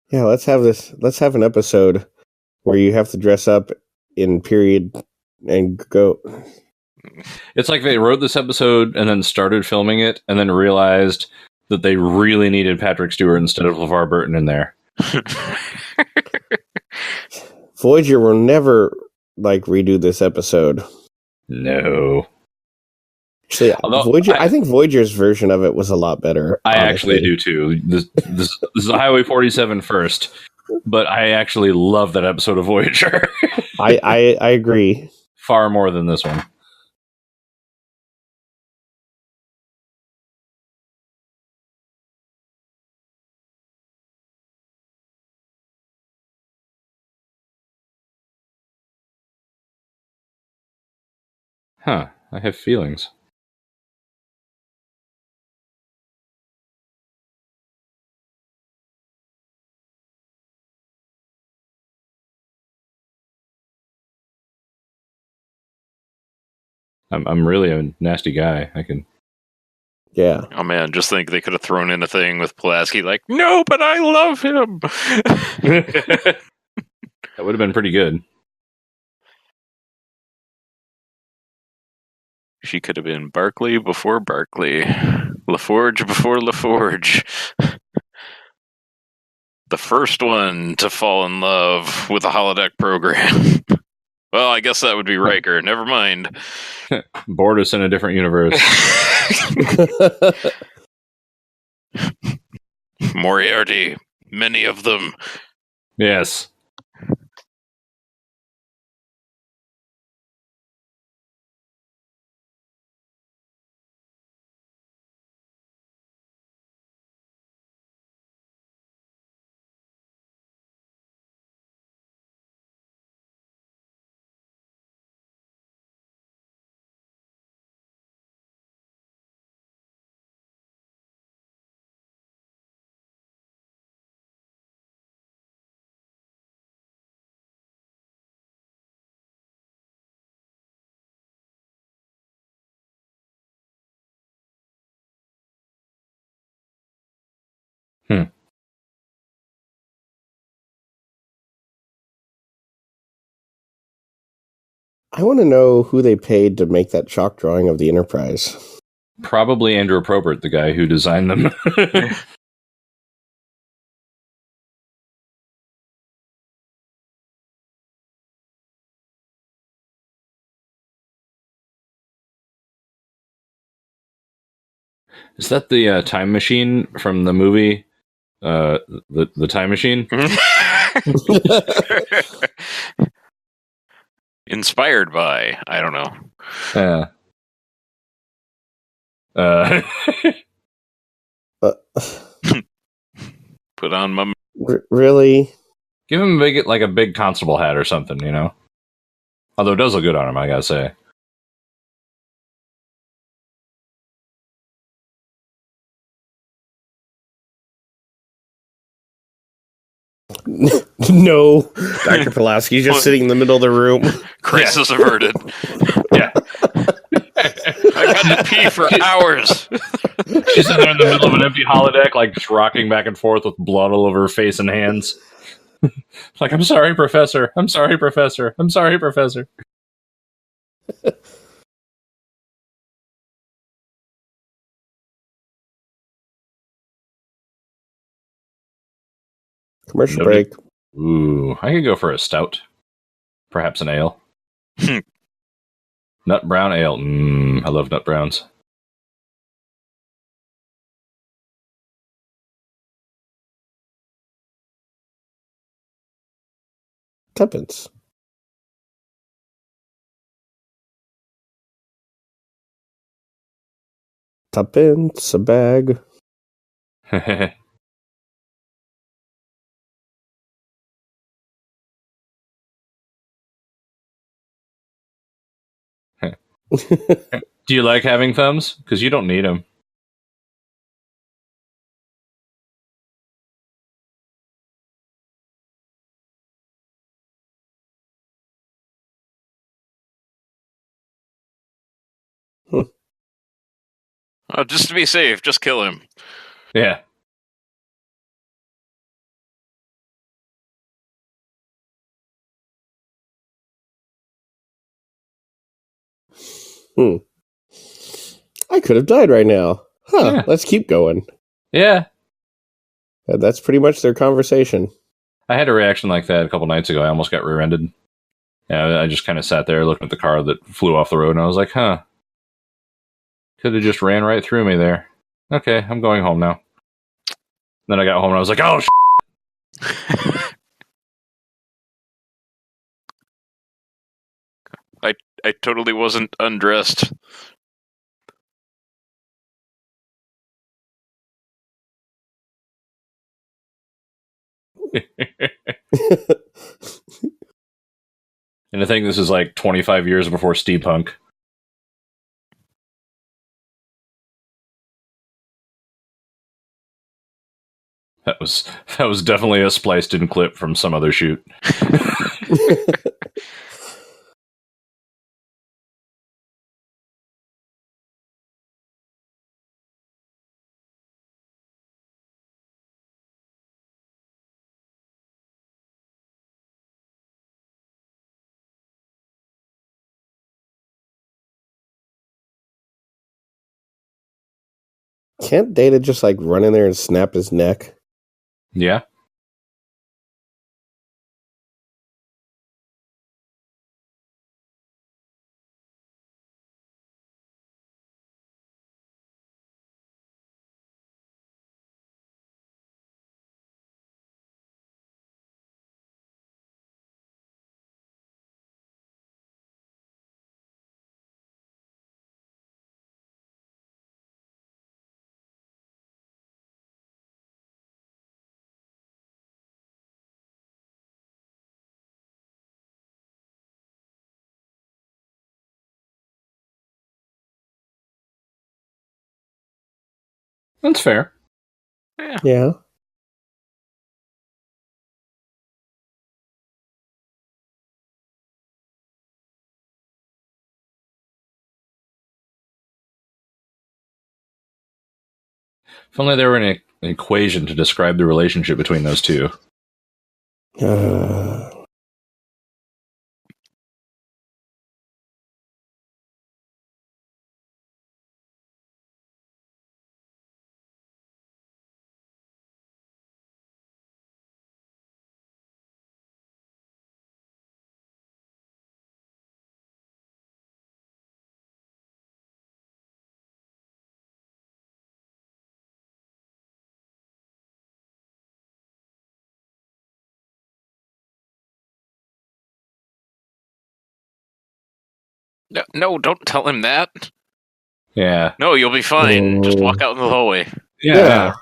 Yeah, let's have an episode where you have to dress up in period and go. It's like they wrote this episode and then started filming it and then realized that they really needed Patrick Stewart instead of LeVar Burton in there. Voyager will never redo this episode. No. Actually, I think Voyager's version of it was a lot better. I honestly. actually do too. This is Highway 47 first, but I actually love that episode of Voyager. I agree. Far more than this one. Huh. I have feelings. I'm really a nasty guy. I can. Yeah. Oh man, just think they could have thrown in a thing with Pulaski like, no, but I love him. That would have been pretty good. She could have been Barclay before Barclay. LaForge before LaForge. The first one to fall in love with a holodeck program. Well, I guess that would be Riker. Never mind. Bored us in a different universe. Moriarty. Many of them. Yes. I want to know who they paid to make that chalk drawing of the Enterprise. Probably Andrew Probert, the guy who designed them. Is that the time machine from the movie? The time machine? Inspired by, I don't know. Yeah. Put on my... Really? Give him a big constable hat or something, you know? Although it does look good on him, I gotta say. No, Dr. Pulaski's just sitting in the middle of the room. Crisis averted. Yeah. I've had to pee for hours. She's in there in the middle of an empty holodeck, like just rocking back and forth with blood all over her face and hands. Like, I'm sorry, Professor. I'm sorry, Professor. I'm sorry, Professor. Commercial Nobody- break. Ooh, I could go for a stout. Perhaps an ale. Nut brown ale. I love nut browns. Tuppence. Tuppence, a bag. Do you like having thumbs? Because you don't need them. Oh, just to be safe, just kill him. Yeah. I could have died right now. Huh, Yeah. let's keep going. Yeah. That's pretty much their conversation. I had a reaction like that a couple nights ago. I almost got rear-ended. Yeah, I just kind of sat there looking at the car that flew off the road, and I was like, huh. Could have just ran right through me there. Okay, I'm going home now. Then I got home and I was like, oh, I totally wasn't undressed. And I think this is like 25 years before steampunk. That was definitely a spliced in clip from some other shoot. Can't Data just like run in there and snap his neck? Yeah. That's fair. Yeah. If only there were an equation to describe the relationship between those two. No, don't tell him that. Yeah. No, you'll be fine. Just walk out in the hallway. Yeah.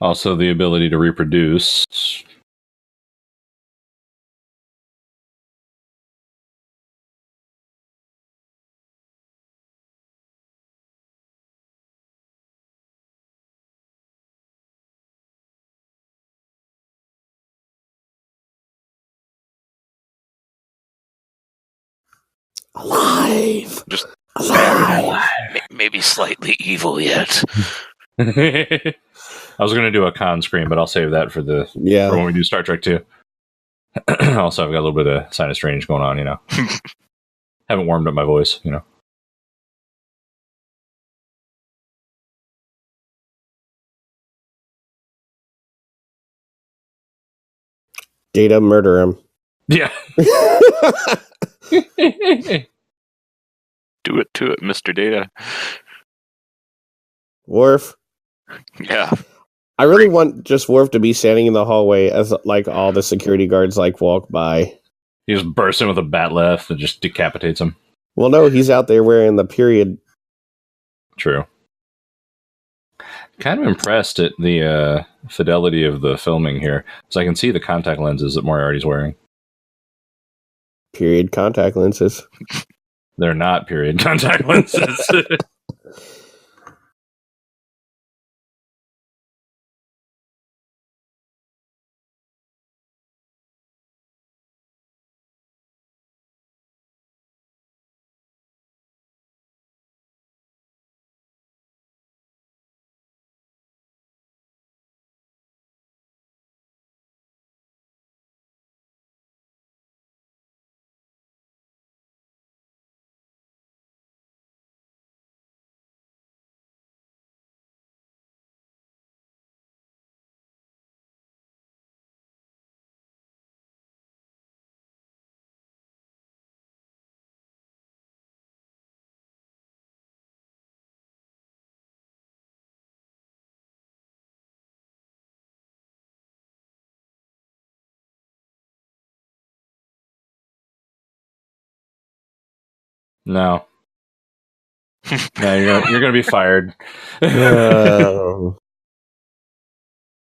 Also, the ability to reproduce. Alive. Just Alive. maybe slightly evil yet. I was going to do a con scream, but I'll save that for when we do Star Trek 2. Also, I've got a little bit of sinus drainage going on, Haven't warmed up my voice, Data, murder him. Yeah. Do it to it, Mr. Data. Worf. Yeah. I really want just Worf to be standing in the hallway as like all the security guards like walk by. He just bursts in with a bat left and just decapitates him. Well, no, he's out there wearing the period. True. Kind of impressed at the fidelity of the filming here, so I can see the contact lenses that Moriarty's wearing. Period contact lenses. They're not period contact lenses. No. No, you're gonna be fired.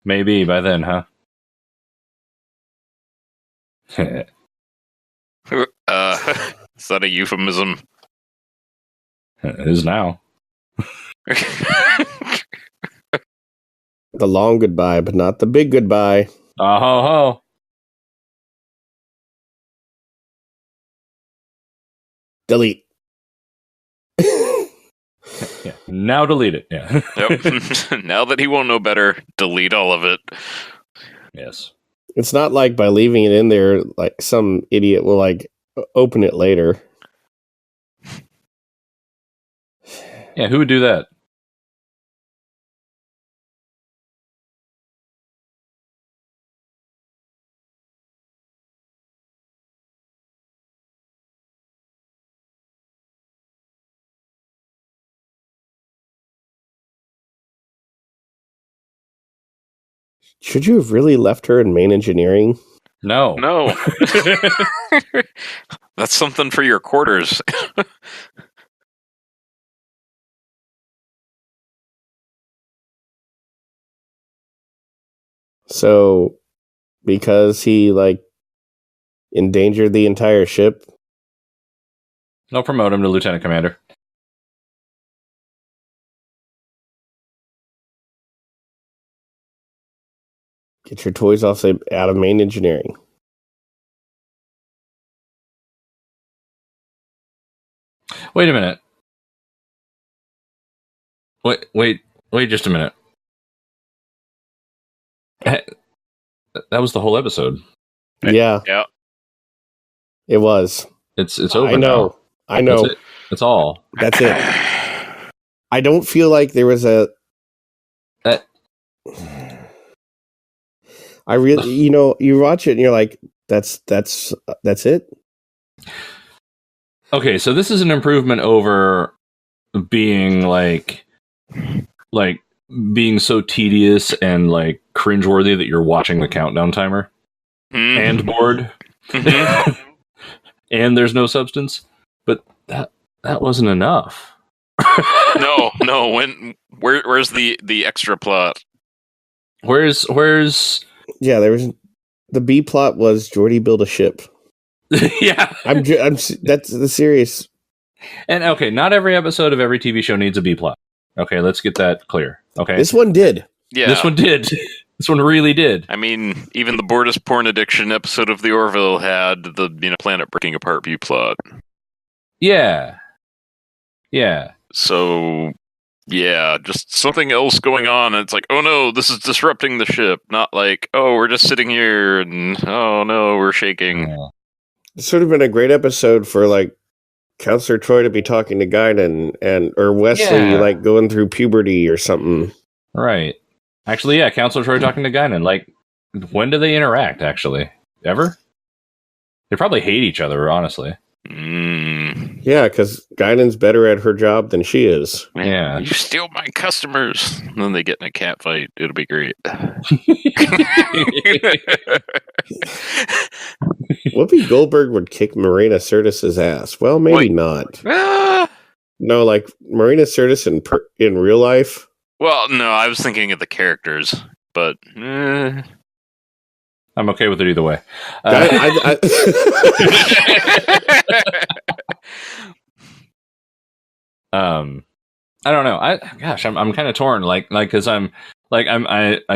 Maybe by then, huh? Is that a euphemism? It is now. The long goodbye, but not the big goodbye. Oh ho ho. Delete. Yeah. Now delete it. Yeah. Yep. Now that he won't know better, delete all of it. Yes. It's not like by leaving it in there, like some idiot will like open it later. Yeah, who would do that? Should you have really left her in main engineering? No. No. That's something for your quarters. So, because he like endangered the entire ship. No, promote him to lieutenant commander. Get your toys out of main engineering. Wait a minute. Wait just a minute. That was the whole episode. Yeah. Yeah. It was. It's over. I know. Now. I know. That's it. That's all. That's it. I don't feel like there was a. I really, you watch it and you're like, that's it. Okay, so this is an improvement over being like being so tedious and like cringeworthy that you're watching the countdown timer and bored, and there's no substance. But that wasn't enough. No. Where's the extra plot? Where's Yeah, there was the B plot was Geordi build a ship. yeah. That's the serious. And okay, not every episode of every TV show needs a B plot. Okay, let's get that clear. Okay, This one did. Yeah. this one did. This one really did. I mean, even the Bortus porn addiction episode of the Orville had the planet breaking apart B plot. Yeah. Yeah. So yeah, just something else going on, and it's like, oh no, this is disrupting the ship. Not like, oh, we're just sitting here, and oh no, we're shaking. It's sort of been a great episode for like Counselor Troy to be talking to Guinan or Wesley Yeah. like going through puberty or something. Right. Actually, yeah, Counselor Troy talking to Guinan. Like, when do they interact, actually? Ever? They probably hate each other, honestly. Yeah, because Guinan's better at her job than she is. Yeah. You steal my customers. And then they get in a cat fight. It'll be great. Whoopi Goldberg would kick Marina Sirtis's ass. Well, maybe Wait. not. Ah! No, like Marina Sirtis in real life. Well, no, I was thinking of the characters, but I'm okay with it either way. I I don't know. I'm kind of torn. Because I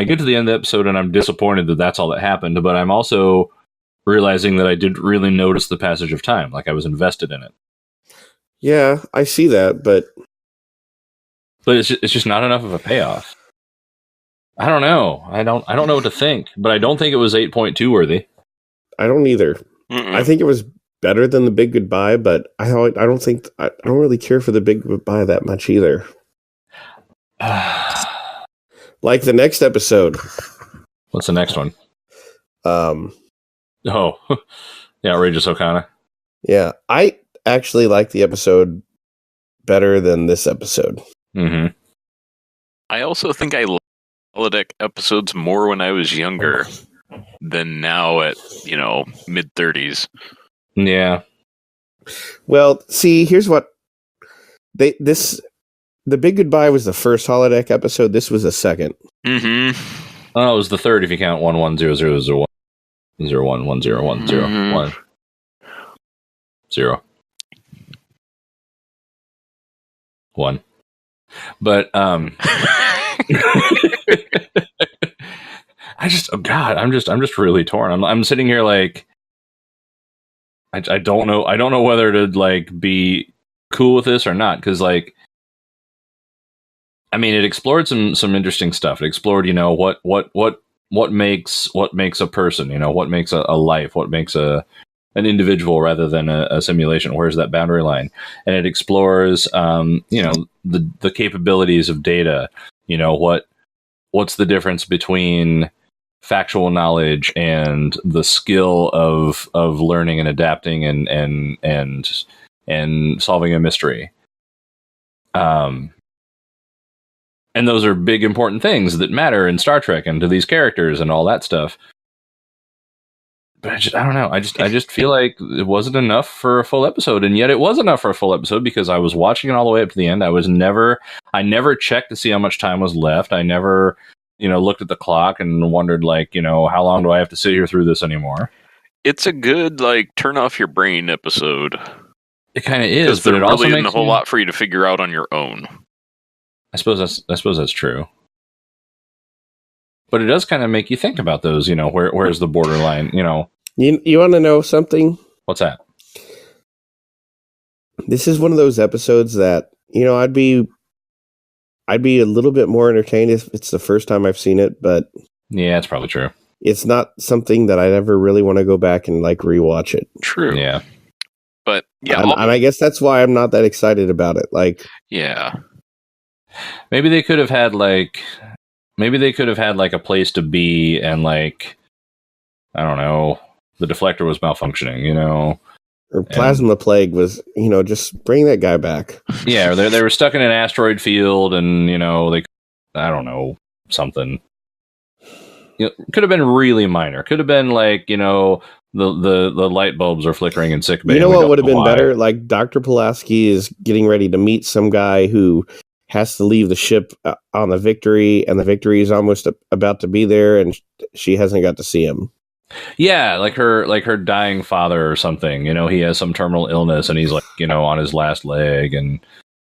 get to the end of the episode and I'm disappointed that that's all that happened. But I'm also realizing that I didn't really notice the passage of time. Like I was invested in it. Yeah, I see that, but But it's just not enough of a payoff. I don't know. I don't know what to think. But I don't think it was 8.2 worthy. I don't either. I think it was better than The Big Goodbye, but I don't really care for The Big Goodbye that much either. Like the next episode. What's the next one? Oh, the Outrageous Okana. Yeah, I actually like the episode better than this episode. Mm-hmm. I also think I liked holodeck episodes more when I was younger than now at, mid-30s. Yeah. Well, see, here's what The Big Goodbye was the first holodeck episode. This was the second. Mm-hmm. Oh, it was the third if you count 110001 01101010 0 1. But I'm just really torn. I'm sitting here like I don't know whether to like be cool with this or not, because like I mean it explored some interesting stuff. It explored, what makes a person, what makes a life, what makes an individual rather than a simulation. Where's that boundary line? And it explores the capabilities of data. What's the difference between factual knowledge and the skill of learning and adapting and solving a mystery. And those are big important things that matter in Star Trek and to these characters and all that stuff. But I don't know. I just feel like it wasn't enough for a full episode, and yet it was enough for a full episode because I was watching it all the way up to the end. I never checked to see how much time was left. I never, looked at the clock and wondered how long do I have to sit here through this anymore? It's a good turn off your brain episode. It kind of is, but there it also really makes isn't a whole lot for you to figure out on your own. I suppose that's true. But it does kind of make you think about those, where's the borderline, You want to know something? What's that? This is one of those episodes that, I'd be a little bit more entertained if it's the first time I've seen it, but Yeah, it's probably true. it's not something that I'd ever really want to go back and rewatch it. True. Yeah. But yeah, And I guess that's why I'm not that excited about it. yeah. Maybe they could have had a place to be and I don't know, the deflector was malfunctioning, Or Plasma Plague was, just bring that guy back. Yeah, or they were stuck in an asteroid field and, I don't know, something. Could have been really minor. Could have been the light bulbs are flickering in sick bay. You know what would have been better? Dr. Pulaski is getting ready to meet some guy who has to leave the ship on the Victory, and the Victory is almost about to be there, and she hasn't got to see him. Yeah, like her dying father or something. He has some terminal illness, and he's like, on his last leg, and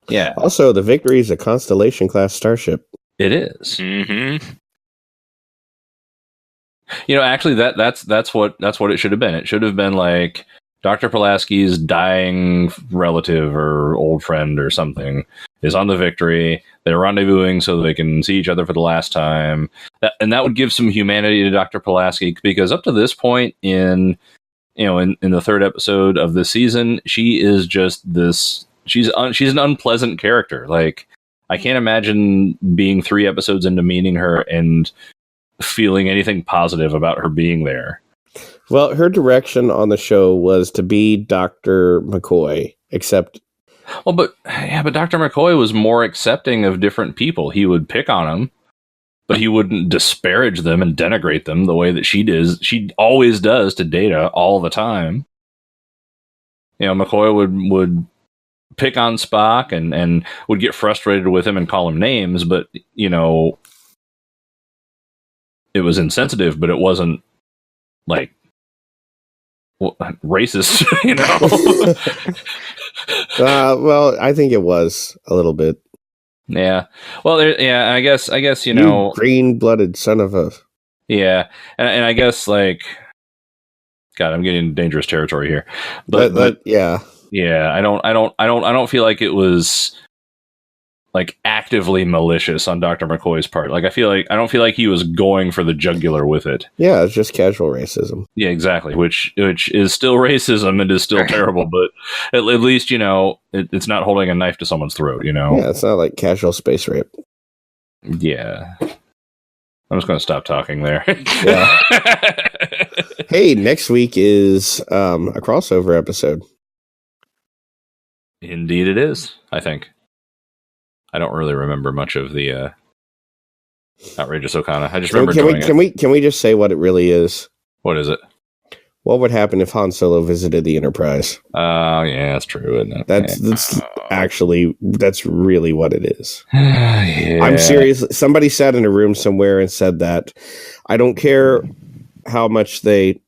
yeah. Also, the Victory is a Constellation class starship. It is. Mm-hmm. Actually, that's what it should have been. It should have been like Dr. Pulaski's dying relative or old friend or something is on the Victory. They're rendezvousing so they can see each other for the last time. That would give some humanity to Dr. Pulaski, because up to this point in the third episode of this season, she is just this. She's an unpleasant character. Like, I can't imagine being 3 episodes into meeting her and feeling anything positive about her being there. Well, her direction on the show was to be Dr. McCoy, except... Well, but Dr. McCoy was more accepting of different people. He would pick on them, but he wouldn't disparage them and denigrate them the way that she does. She always does to Data all the time. McCoy would pick on Spock and would get frustrated with him and call him names, but, it was insensitive, but it wasn't like racist, Well, I think it was a little bit. Yeah. Well, I guess you green-blooded son of a. Yeah, and I guess like, God, I'm getting into dangerous territory here, but yeah, I don't feel like it was like actively malicious on Dr. McCoy's part. Like, I don't feel like he was going for the jugular with it. Yeah, it's just casual racism. Yeah, exactly. Which is still racism and is still terrible, but at least, it's not holding a knife to someone's throat, Yeah, it's not like casual space rape. Yeah. I'm just going to stop talking there. Yeah. Hey, next week is a crossover episode. Indeed it is, I think. I don't really remember much of the Outrageous Okana. I just remember Can we just say what it really is? What is it? What would happen if Han Solo visited the Enterprise? Yeah, that's true, isn't it? That's really what it is. Yeah. I'm serious. Somebody sat in a room somewhere and said that. I don't care how much they...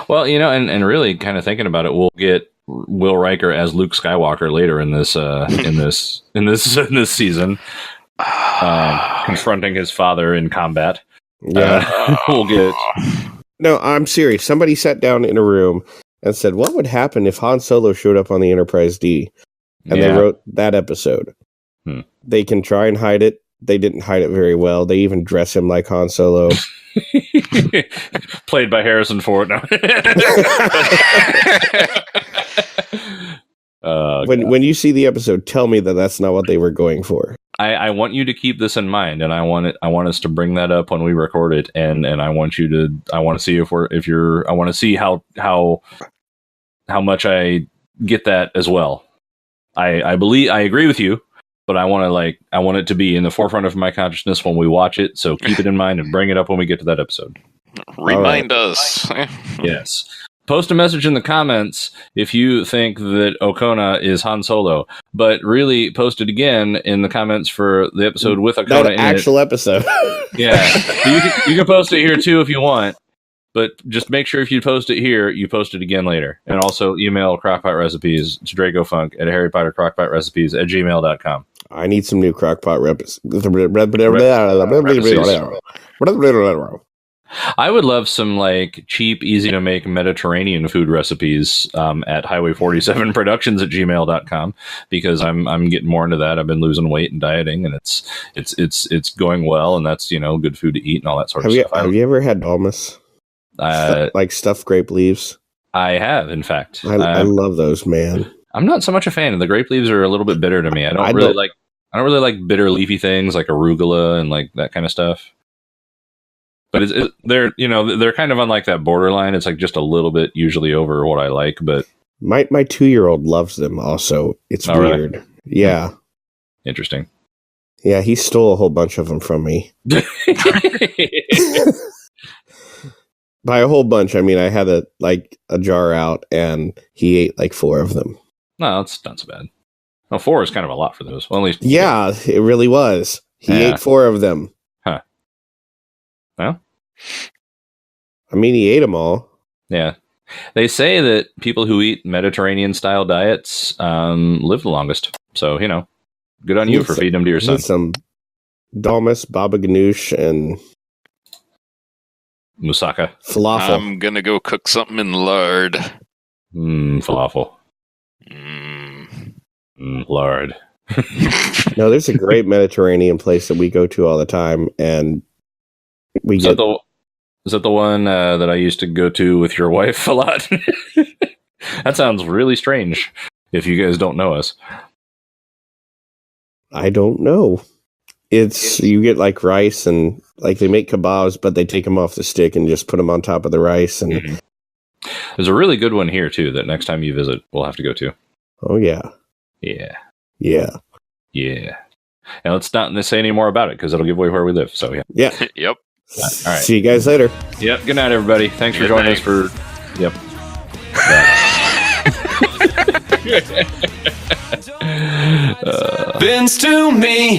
Well, and really kind of thinking about it, we'll get Will Riker as Luke Skywalker later in this season, confronting his father in combat. Yeah, we'll get. No, I'm serious. Somebody sat down in a room and said, "What would happen if Han Solo showed up on the Enterprise D?" And they wrote that episode. They can try and hide it. They didn't hide it very well. They even dress him like Han Solo. Played by Harrison Ford. No. When you see the episode, tell me that that's not what they were going for. I want you to keep this in mind, and I want us to bring that up when we record it, and I want to see I want to see how much I get that as well. I agree with you, but I want it to be in the forefront of my consciousness when we watch it. So keep it in mind and bring it up when we get to that episode. Remind us. Yes. Post a message in the comments if you think that Okona is Han Solo, but really post it again in the comments for the episode with Okona in it. Actual episode. Yeah. You can post it here too if you want, but just make sure if you post it here, you post it again later. And also email crockpot recipes to DracoFunk at harrypottercrockpotrecipes@gmail.com. I need some new crockpot recipes. I would love some like cheap, easy to make Mediterranean food recipes at highway47productions@gmail.com, because I'm getting more into that. I've been losing weight and dieting, and it's going well, and that's good food to eat and all that sort of stuff. Have you ever had dolmas? Like stuffed grape leaves? I have, in fact. I love those, man. I'm not so much a fan. The grape leaves are a little bit bitter to me. I don't really like bitter leafy things like arugula and like that kind of stuff. But they're kind of on like that borderline. It's like just a little bit usually over what I like. But my 2-year-old loves them. Also, it's weird. Really? Yeah, interesting. Yeah, he stole a whole bunch of them from me. By a whole bunch, I mean I had a jar out, and he ate like 4 of them. No, that's not so bad. Well, 4 is kind of a lot for those. Well, at least Yeah, it really was. He Yeah. ate 4 of them. Huh. Well, I mean, he ate them all. yeah. They say that people who eat Mediterranean-style diets live the longest. So, good on you for feeding them to your son. Some Dalmas, Baba Ganoush, and Moussaka. falafel. I'm gonna go cook something in lard. Falafel. Lard. No, there's a great Mediterranean place that we go to all the time, and we Is get... that the one that I used to go to with your wife a lot? That sounds really strange if you guys don't know us. I don't know. You get like rice and like they make kebabs, but they take them off the stick and just put them on top of the rice. And There's a really good one here too that next time you visit, we'll have to go to. Oh yeah. Yeah. Yeah. Yeah. And let's not say any more about it because it'll give away where we live. So yeah. Yeah. Yep. All right. See you guys later. Yep. Good night, everybody. Thanks for joining us for. Yep. Bends to me.